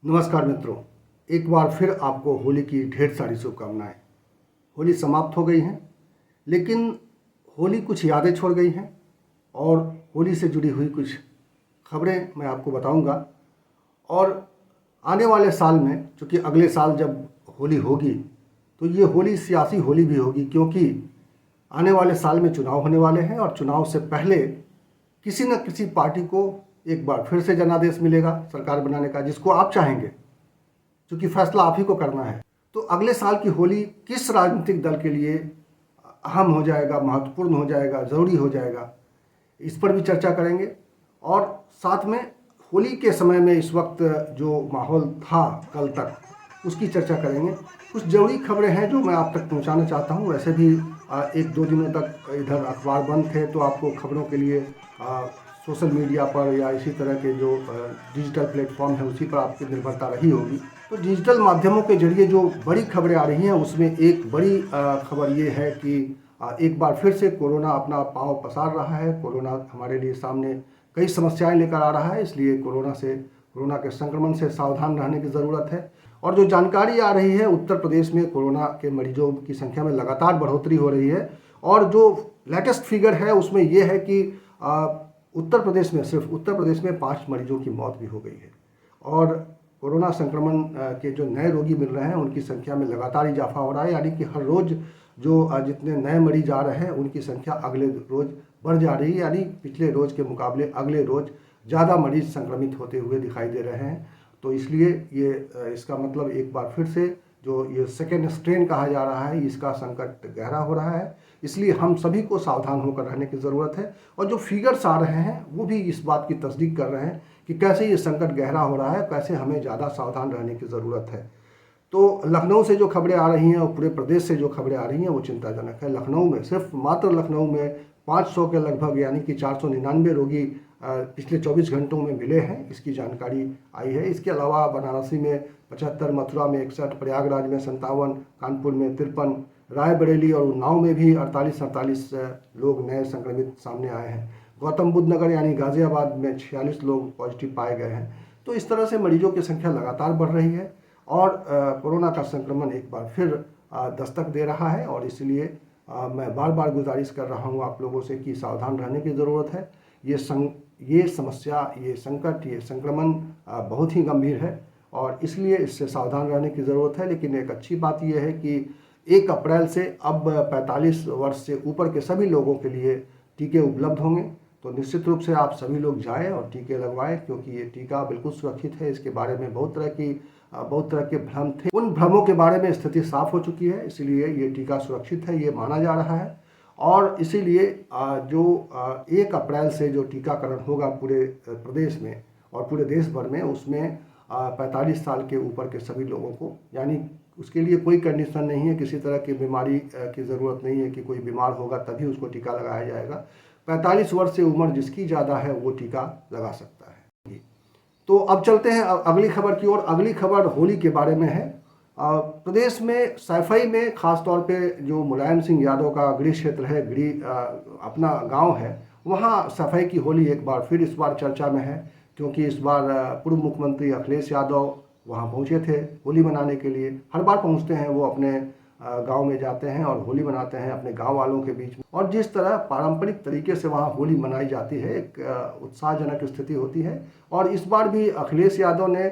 नमस्कार मित्रों, एक बार फिर आपको होली की ढेर सारी शुभकामनाएं। होली समाप्त हो गई हैं, लेकिन होली कुछ यादें छोड़ गई हैं और होली से जुड़ी हुई कुछ खबरें मैं आपको बताऊंगा। और आने वाले साल में, चूँकि अगले साल जब होली होगी तो ये होली सियासी होली भी होगी, क्योंकि आने वाले साल में चुनाव होने वाले हैं और चुनाव से पहले किसी न किसी पार्टी को एक बार फिर से जनादेश मिलेगा सरकार बनाने का, जिसको आप चाहेंगे, क्योंकि फैसला आप ही को करना है। तो अगले साल की होली किस राजनीतिक दल के लिए अहम हो जाएगा, महत्वपूर्ण हो जाएगा, ज़रूरी हो जाएगा, इस पर भी चर्चा करेंगे। और साथ में होली के समय में इस वक्त जो माहौल था कल तक, उसकी चर्चा करेंगे। कुछ ज़रूरी खबरें हैं जो मैं आप तक पहुंचाना चाहता हूं। वैसे भी एक दो दिनों तक इधर अखबार बंद थे, तो आपको खबरों के लिए सोशल मीडिया पर या इसी तरह के जो डिजिटल प्लेटफॉर्म है उसी पर आपकी निर्भरता रही होगी। तो डिजिटल माध्यमों के जरिए जो बड़ी खबरें आ रही हैं, उसमें एक बड़ी खबर ये है कि एक बार फिर से कोरोना अपना पांव पसार रहा है। कोरोना हमारे लिए सामने कई समस्याएं लेकर आ रहा है, इसलिए कोरोना के संक्रमण से सावधान रहने की ज़रूरत है। और जो जानकारी आ रही है, उत्तर प्रदेश में कोरोना के मरीजों की संख्या में लगातार बढ़ोतरी हो रही है। और जो लेटेस्ट फिगर है उसमें यह है कि उत्तर प्रदेश में, सिर्फ उत्तर प्रदेश में 5 मरीजों की मौत भी हो गई है। और कोरोना संक्रमण के जो नए रोगी मिल रहे हैं उनकी संख्या में लगातार इजाफा हो रहा है, यानी कि हर रोज़ जो जितने नए मरीज आ रहे हैं उनकी संख्या अगले रोज़ बढ़ जा रही है, यानी पिछले रोज़ के मुकाबले अगले रोज़ ज़्यादा मरीज संक्रमित होते हुए दिखाई दे रहे हैं। तो इसलिए इसका मतलब एक बार फिर से जो ये सेकेंड स्ट्रेन कहा जा रहा है, इसका संकट गहरा हो रहा है। इसलिए हम सभी को सावधान होकर रहने की ज़रूरत है। और जो फिगर्स आ रहे हैं वो भी इस बात की तस्दीक कर रहे हैं कि कैसे ये संकट गहरा हो रहा है, कैसे हमें ज़्यादा सावधान रहने की ज़रूरत है। तो लखनऊ से जो खबरें आ रही हैं और पूरे प्रदेश से जो खबरें आ रही हैं वो चिंताजनक है। लखनऊ में, सिर्फ मात्र लखनऊ में 500 के लगभग, यानी कि 499 रोगी पिछले 24 घंटों में मिले हैं, इसकी जानकारी आई है। इसके अलावा बनारसी में 75, मथुरा में 61, प्रयागराज में 57, कानपुर में 53, रायबरेली और उन्नाव में भी 48 लोग नए संक्रमित सामने आए हैं। गौतम बुद्ध नगर यानी गाज़ियाबाद में 46 लोग पॉजिटिव पाए गए हैं। तो इस तरह से मरीजों की संख्या लगातार बढ़ रही है और कोरोना का संक्रमण एक बार फिर दस्तक दे रहा है। और इसलिए मैं बार बार गुजारिश कर रहा हूँ आप लोगों से कि सावधान रहने की ज़रूरत है। ये समस्या, ये संकट, ये संक्रमण बहुत ही गंभीर है और इसलिए इससे सावधान रहने की ज़रूरत है। लेकिन एक अच्छी बात यह है कि 1 अप्रैल से अब 45 वर्ष से ऊपर के सभी लोगों के लिए टीके उपलब्ध होंगे। तो निश्चित रूप से आप सभी लोग जाएं और टीके लगवाएं, क्योंकि ये टीका बिल्कुल सुरक्षित है। इसके बारे में बहुत तरह के भ्रम थे, उन भ्रमों के बारे में स्थिति साफ हो चुकी है। इसलिए ये टीका सुरक्षित है, ये माना जा रहा है। और इसीलिए जो 1 अप्रैल से जो टीकाकरण होगा पूरे प्रदेश में और पूरे देश भर में, उसमें 45 साल के ऊपर के सभी लोगों को, यानी उसके लिए कोई कंडीशन नहीं है, किसी तरह की बीमारी की ज़रूरत नहीं है कि कोई बीमार होगा तभी उसको टीका लगाया जाएगा। 45 वर्ष से उम्र जिसकी ज़्यादा है वो टीका लगा सकता है। तो अब चलते हैं अगली खबर की ओर। अगली खबर होली के बारे में है। प्रदेश में सैफई में ख़ासतौर पे जो मुलायम सिंह यादव का गृह क्षेत्र है, अपना गांव है, वहाँ सैफई की होली एक बार फिर इस बार चर्चा में है, क्योंकि इस बार पूर्व मुख्यमंत्री अखिलेश यादव वहाँ पहुँचे थे होली मनाने के लिए। हर बार पहुँचते हैं वो, अपने गांव में जाते हैं और होली मनाते हैं अपने गांव वालों के बीच में। और जिस तरह पारंपरिक तरीके से वहाँ होली मनाई जाती है, एक उत्साहजनक स्थिति होती है। और इस बार भी अखिलेश यादव ने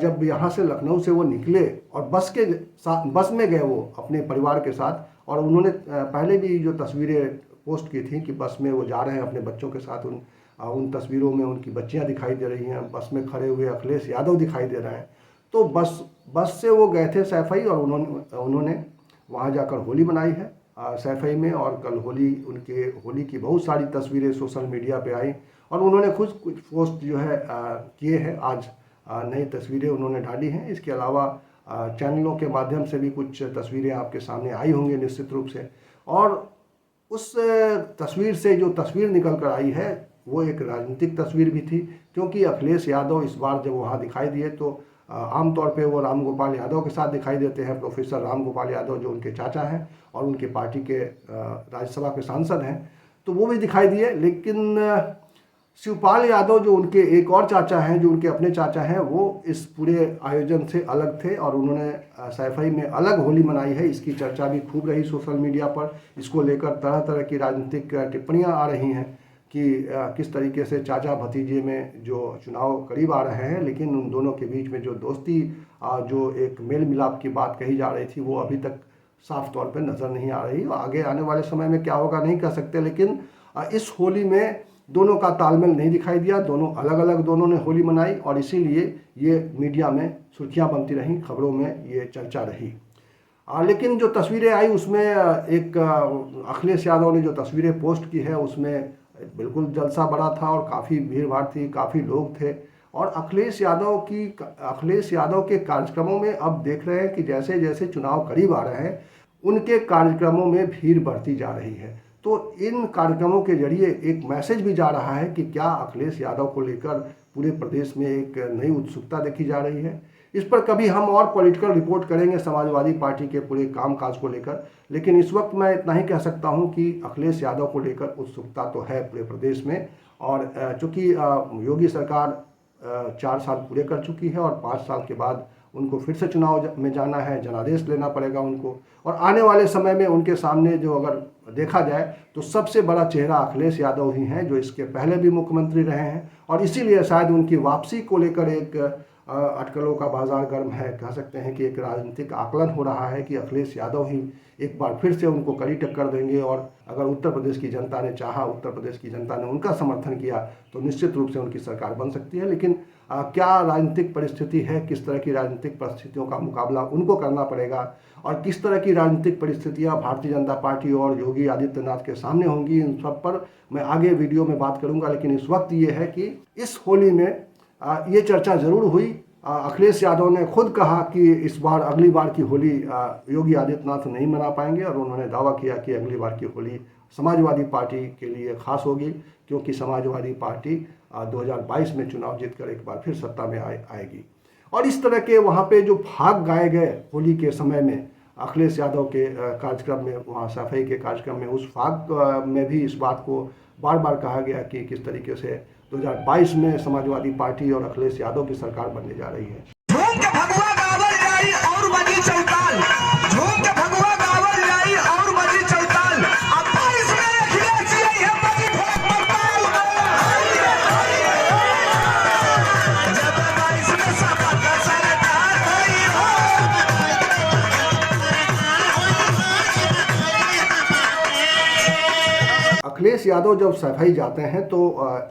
जब यहाँ से लखनऊ से वो निकले और बस में गए वो अपने परिवार के साथ, और उन्होंने पहले भी जो तस्वीरें पोस्ट की थी कि बस में वो जा रहे हैं अपने बच्चों के साथ, उन तस्वीरों में उनकी बच्चियाँ दिखाई दे रही हैं, बस में खड़े हुए अखिलेश यादव दिखाई दे रहे हैं। तो बस से वो गए थे सैफई और उन्होंने वहाँ जाकर होली मनाई है सैफई में। और कल होली की बहुत सारी तस्वीरें सोशल मीडिया पे आई और उन्होंने खुद कुछ पोस्ट जो है किए हैं। आज नई तस्वीरें उन्होंने डाली हैं। इसके अलावा चैनलों के माध्यम से भी कुछ तस्वीरें आपके सामने आई होंगी निश्चित रूप से। और उस तस्वीर से जो तस्वीर निकल कर आई है वो एक राजनीतिक तस्वीर भी थी, क्योंकि अखिलेश यादव इस बार जब वहाँ दिखाई दिए तो आमतौर पे वो राम गोपाल यादव के साथ दिखाई देते हैं, प्रोफेसर राम गोपाल यादव जो उनके चाचा हैं और उनके पार्टी के राज्यसभा के सांसद हैं, तो वो भी दिखाई दिए। लेकिन शिवपाल यादव जो उनके एक और चाचा हैं, जो उनके अपने चाचा हैं, वो इस पूरे आयोजन से अलग थे और उन्होंने सैफई में अलग होली मनाई है। इसकी चर्चा भी खूब रही सोशल मीडिया पर। इसको लेकर तरह तरह की राजनीतिक टिप्पणियां आ रही हैं कि किस तरीके से चाचा भतीजे में जो चुनाव करीब आ रहे हैं, लेकिन उन दोनों के बीच में जो दोस्ती, जो एक मेल मिलाप की बात कही जा रही थी, वो अभी तक साफ तौर पर नज़र नहीं आ रही। आगे आने वाले समय में क्या होगा नहीं कह सकते, लेकिन इस होली में दोनों का तालमेल नहीं दिखाई दिया। दोनों अलग अलग दोनों ने होली मनाई और इसीलिए ये मीडिया में सुर्खियां बनती रहीं, खबरों में ये चर्चा रही। लेकिन जो तस्वीरें आई उसमें एक अखिलेश यादव ने जो तस्वीरें पोस्ट की है उसमें बिल्कुल जलसा बड़ा था और काफ़ी भीड़ भाड़ थी, काफ़ी लोग थे। और अखिलेश यादव के कार्यक्रमों में अब देख रहे हैं कि जैसे जैसे चुनाव करीब आ रहे हैं, उनके कार्यक्रमों में भीड़ बढ़ती जा रही है। तो इन कार्यक्रमों के जरिए एक मैसेज भी जा रहा है कि क्या अखिलेश यादव को लेकर पूरे प्रदेश में एक नई उत्सुकता देखी जा रही है। इस पर कभी हम और पॉलिटिकल रिपोर्ट करेंगे समाजवादी पार्टी के पूरे कामकाज को लेकर, लेकिन इस वक्त मैं इतना ही कह सकता हूं कि अखिलेश यादव को लेकर उत्सुकता तो है पूरे प्रदेश में। और चूँकि योगी सरकार 4 साल पूरे कर चुकी है और 5 साल के बाद उनको फिर से चुनाव में जाना है, जनादेश लेना पड़ेगा उनको। और आने वाले समय में उनके सामने जो अगर देखा जाए तो सबसे बड़ा चेहरा अखिलेश यादव ही हैं, जो इसके पहले भी मुख्यमंत्री रहे हैं। और इसीलिए शायद उनकी वापसी को लेकर एक अटकलों का बाजार गर्म है। कह सकते हैं कि एक राजनीतिक आकलन हो रहा है कि अखिलेश यादव ही एक बार फिर से उनको कड़ी टक्कर देंगे। और अगर उत्तर प्रदेश की जनता ने चाहा, उत्तर प्रदेश की जनता ने उनका समर्थन किया, तो निश्चित रूप से उनकी सरकार बन सकती है। लेकिन क्या राजनीतिक परिस्थिति है, किस तरह की राजनीतिक परिस्थितियों का मुकाबला उनको करना पड़ेगा और किस तरह की राजनीतिक परिस्थितियां भारतीय जनता पार्टी और योगी आदित्यनाथ के सामने होंगी, इन सब पर मैं आगे वीडियो में बात करूंगा। लेकिन इस वक्त ये है कि इस होली में ये चर्चा ज़रूर हुई। अखिलेश यादव ने खुद कहा कि इस बार अगली बार की होली योगी आदित्यनाथ नहीं मना पाएंगे और उन्होंने दावा किया कि अगली बार की होली समाजवादी पार्टी के लिए खास होगी, क्योंकि समाजवादी पार्टी 2022 में चुनाव जीतकर एक बार फिर सत्ता में आएगी। और इस तरह के वहाँ पे जो भाग गाए गए होली के समय में अखिलेश यादव के कार्यक्रम में, वहाँ सफाई के कार्यक्रम में, उस भाग में भी इस बात को बार बार कहा गया कि किस तरीके से 2022 में समाजवादी पार्टी और अखिलेश यादव की सरकार बनने जा रही है। झूम के भगवा गावल जाई और बजी चौताल, झूम के भगवा गावल जाई और बजी चौताल, अब 22 में अखिलेश जी है बजी भोपाल, जब 22 में सपा का सरकार हुई हो। अखिलेश यादव जब सफाई जाते हैं तो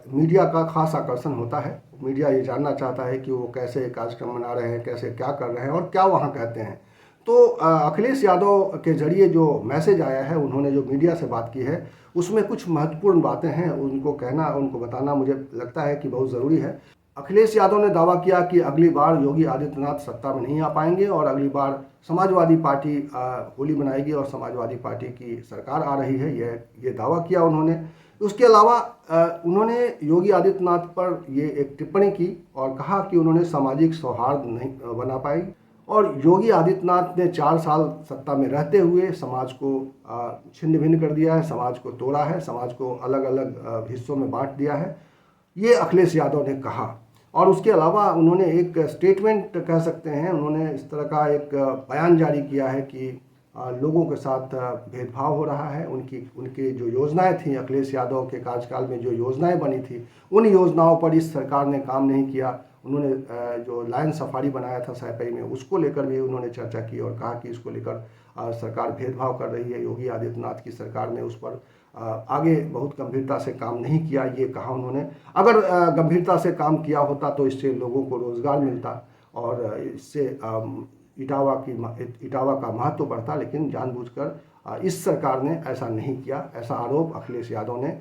मीडिया का खास आकर्षण होता है। मीडिया ये जानना चाहता है कि वो कैसे कार्यक्रम मना रहे हैं, कैसे क्या कर रहे हैं और क्या वहाँ कहते हैं। तो अखिलेश यादव के जरिए जो मैसेज आया है, उन्होंने जो मीडिया से बात की है, उसमें कुछ महत्वपूर्ण बातें हैं। उनको कहना, उनको बताना मुझे लगता है कि बहुत ज़रूरी है। अखिलेश यादव ने दावा किया कि अगली बार योगी आदित्यनाथ सत्ता में नहीं आ पाएंगे और अगली बार समाजवादी पार्टी होली मनाएगी और समाजवादी पार्टी की सरकार आ रही है, ये दावा किया उन्होंने। उसके अलावा उन्होंने योगी आदित्यनाथ पर ये एक टिप्पणी की और कहा कि उन्होंने सामाजिक सौहार्द नहीं बना पाई और योगी आदित्यनाथ ने 4 साल सत्ता में रहते हुए समाज को छिन्न भिन्न कर दिया है, समाज को तोड़ा है, समाज को अलग अलग हिस्सों में बांट दिया है, ये अखिलेश यादव ने कहा। और उसके अलावा उन्होंने एक स्टेटमेंट कह सकते हैं, उन्होंने इस तरह का एक बयान जारी किया है कि लोगों के साथ भेदभाव हो रहा है। उनकी जो योजनाएं थी, अखिलेश यादव के कार्यकाल में जो योजनाएं बनी थी, उन योजनाओं पर इस सरकार ने काम नहीं किया। उन्होंने जो लायन सफारी बनाया था सैफई में, उसको लेकर भी उन्होंने चर्चा की और कहा कि इसको लेकर सरकार भेदभाव कर रही है। योगी आदित्यनाथ की सरकार ने उस पर आगे बहुत गंभीरता से काम नहीं किया, ये कहा उन्होंने। अगर गंभीरता से काम किया होता तो इससे लोगों को रोज़गार मिलता और इससे इटावा का महत्व बढ़ता, लेकिन जानबूझकर इस सरकार ने ऐसा नहीं किया। ऐसा आरोप अखिलेश यादव ने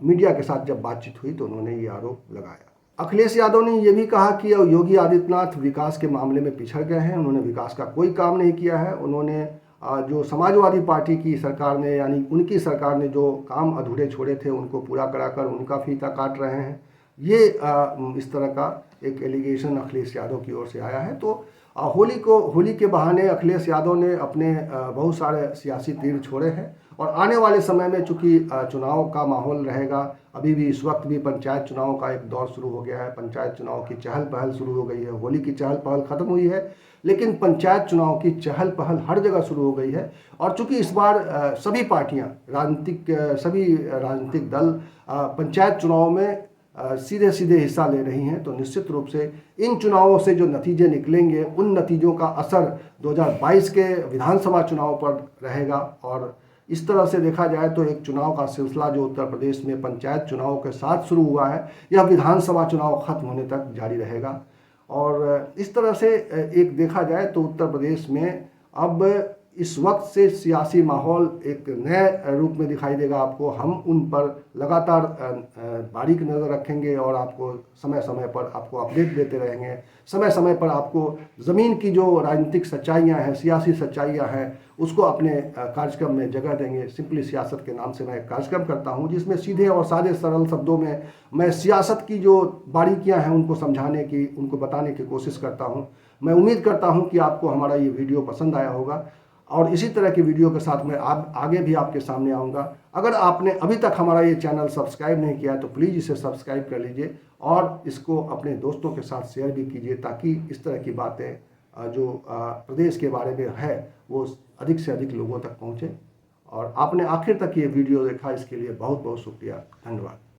मीडिया के साथ जब बातचीत हुई तो उन्होंने ये आरोप लगाया। अखिलेश यादव ने यह भी कहा कि योगी आदित्यनाथ विकास के मामले में पिछड़ गए हैं, उन्होंने विकास का कोई काम नहीं किया है। उन्होंने जो समाजवादी पार्टी की सरकार ने, यानी उनकी सरकार ने जो काम अधूरे छोड़े थे, उनको पूरा कराकर उनका फीता काट रहे हैं। ये इस तरह का एक एलिगेशन अखिलेश यादव की ओर से आया है। तो होली के बहाने अखिलेश यादव ने अपने बहुत सारे सियासी तीर छोड़े हैं और आने वाले समय में चूंकि चुनाव का माहौल रहेगा, अभी भी इस वक्त भी पंचायत चुनाव का एक दौर शुरू हो गया है, पंचायत चुनाव की चहल पहल शुरू हो गई है। होली की चहल पहल खत्म हुई है, लेकिन पंचायत चुनाव की चहल पहल हर जगह शुरू हो गई है। और चूंकि इस बार सभी पार्टियां, सभी राजनीतिक दल पंचायत चुनाव में सीधे सीधे हिस्सा ले रही हैं, तो निश्चित रूप से इन चुनावों से जो नतीजे निकलेंगे, उन नतीजों का असर 2022 के विधानसभा चुनाव पर रहेगा। और इस तरह से देखा जाए तो एक चुनाव का सिलसिला जो उत्तर प्रदेश में पंचायत चुनाव के साथ शुरू हुआ है, यह विधानसभा चुनाव खत्म होने तक जारी रहेगा। और इस तरह से एक देखा जाए तो उत्तर प्रदेश में अब इस वक्त से सियासी माहौल एक नए रूप में दिखाई देगा आपको। हम उन पर लगातार बारीक नज़र रखेंगे और आपको समय समय पर आपको अपडेट देते रहेंगे। समय समय पर आपको ज़मीन की जो राजनीतिक सच्चाइयाँ हैं, सियासी सच्चाइयाँ हैं, उसको अपने कार्यक्रम में जगह देंगे। सिंपली सियासत के नाम से मैं एक कार्यक्रम करता हूँ जिसमें सीधे और सादे सरल शब्दों में मैं सियासत की जो बारीकियाँ हैं उनको समझाने की, उनको बताने की कोशिश करता हूँ। मैं उम्मीद करता हूँ कि आपको हमारा ये वीडियो पसंद आया होगा और इसी तरह की वीडियो के साथ मैं आगे भी आपके सामने आऊँगा। अगर आपने अभी तक हमारा ये चैनल सब्सक्राइब नहीं किया है तो प्लीज़ इसे सब्सक्राइब कर लीजिए और इसको अपने दोस्तों के साथ शेयर भी कीजिए, ताकि इस तरह की बातें जो प्रदेश के बारे में है वो अधिक से अधिक लोगों तक पहुँचे। और आपने आखिर तक ये वीडियो देखा, इसके लिए बहुत बहुत शुक्रिया, धन्यवाद।